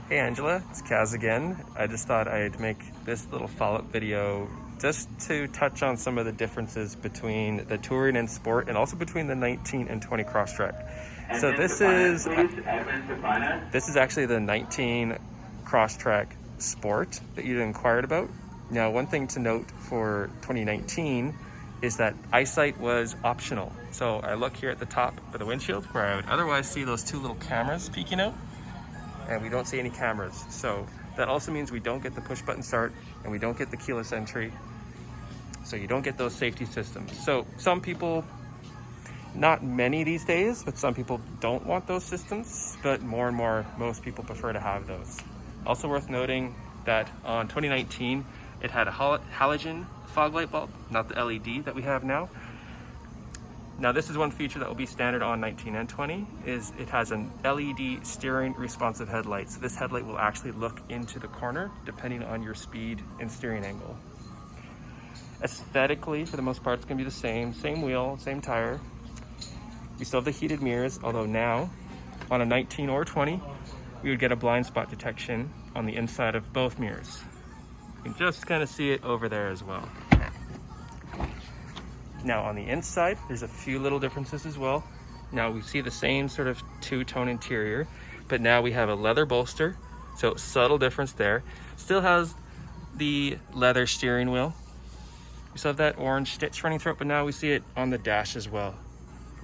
Hey Angela, it's Kaz again. I just thought I'd make this little follow-up video just to touch on some of the differences between the touring and sport, and also between the 19 and 20 Crosstrek. So this is actually the 19 Crosstrek Sport that you inquired about. Now, one thing to note for 2019 is that eyesight was optional. So I look here at the top of the windshield where I would otherwise see those two little cameras peeking out, and we don't see any cameras. So that also means we don't get the push button start, and we don't get the keyless entry. So you don't get those safety systems. So some people, not many these days, but some people don't want those systems, but more and more, most people prefer to have those. Also worth noting that on 2019, it had a halogen fog light bulb, not the LED that we have now. Now this is one feature that will be standard on 19 and 20, is it has an LED steering responsive headlight. So this headlight will actually look into the corner depending on your speed and steering angle. Aesthetically, for the most part, it's gonna be the same wheel, same tire. We still have the heated mirrors, although now on a 19 or 20, we would get a blind spot detection on the inside of both mirrors. You can just kind of see it over there as well. Now on the inside, there's a few little differences as well. Now we see the same sort of two-tone interior, but now we have a leather bolster, so subtle difference there. Still has the leather steering wheel. We still have that orange stitch running through it, but now we see it on the dash as well.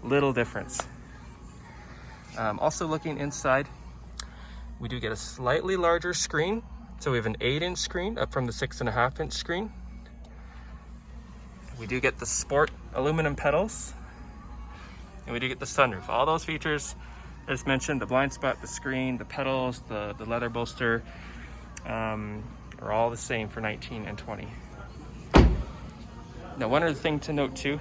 Little difference. Also looking inside, we do get a slightly larger screen. So we have an 8-inch screen up from the 6.5-inch screen. We do get the sport aluminum pedals, and we do get the sunroof. All those features, as mentioned, the blind spot, the screen, the pedals, the leather bolster, are all the same for 19 and 20. Now, one other thing to note too,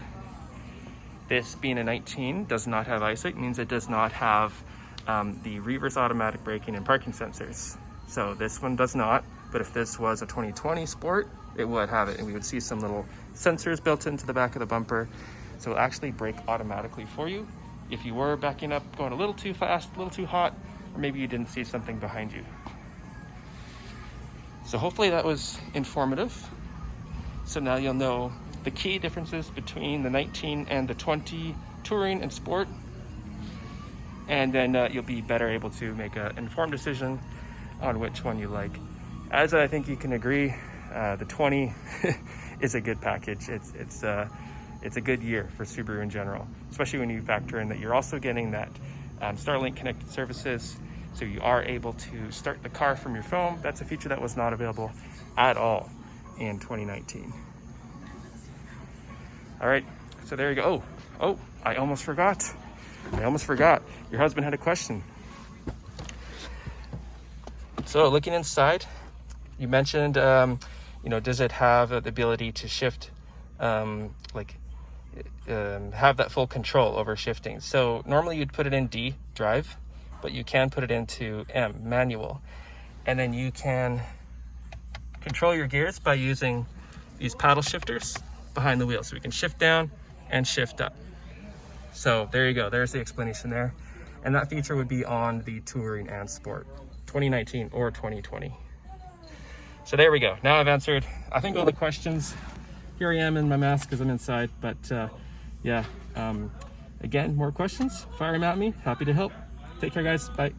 this being a 19 does not have eyesight, means it does not have the reverse automatic braking and parking sensors. So this one does not, but if this was a 2020 Sport, it would have it, and we would see some little sensors built into the back of the bumper. So it'll actually brake automatically for you if you were backing up, going a little too fast, a little too hot, or maybe you didn't see something behind you. So hopefully that was informative. So now you'll know the key differences between the 19 and the 20 touring and sport, and then you'll be better able to make an informed decision on which one you like. As I think you can agree, the 20 is a good package. It's a good year for Subaru in general, especially when you factor in that you're also getting that Starlink connected services, so you are able to start the car from your phone. That's a feature that was not available at all in 2019. All right, so there you go. Oh, I almost forgot. Your husband had a question. So looking inside, you mentioned, does it have the ability to shift, have that full control over shifting? So normally you'd put it in D, drive, but you can put it into M, manual. And then you can control your gears by using these paddle shifters behind the wheel. So we can shift down and shift up. So there you go, there's the explanation there. And that feature would be on the touring and sport, 2019 or 2020. So there we go. Now I've answered, I think, all the questions. Here I am in my mask because I'm inside, but again, more questions, fire them at me. Happy to help. Take care, guys. Bye.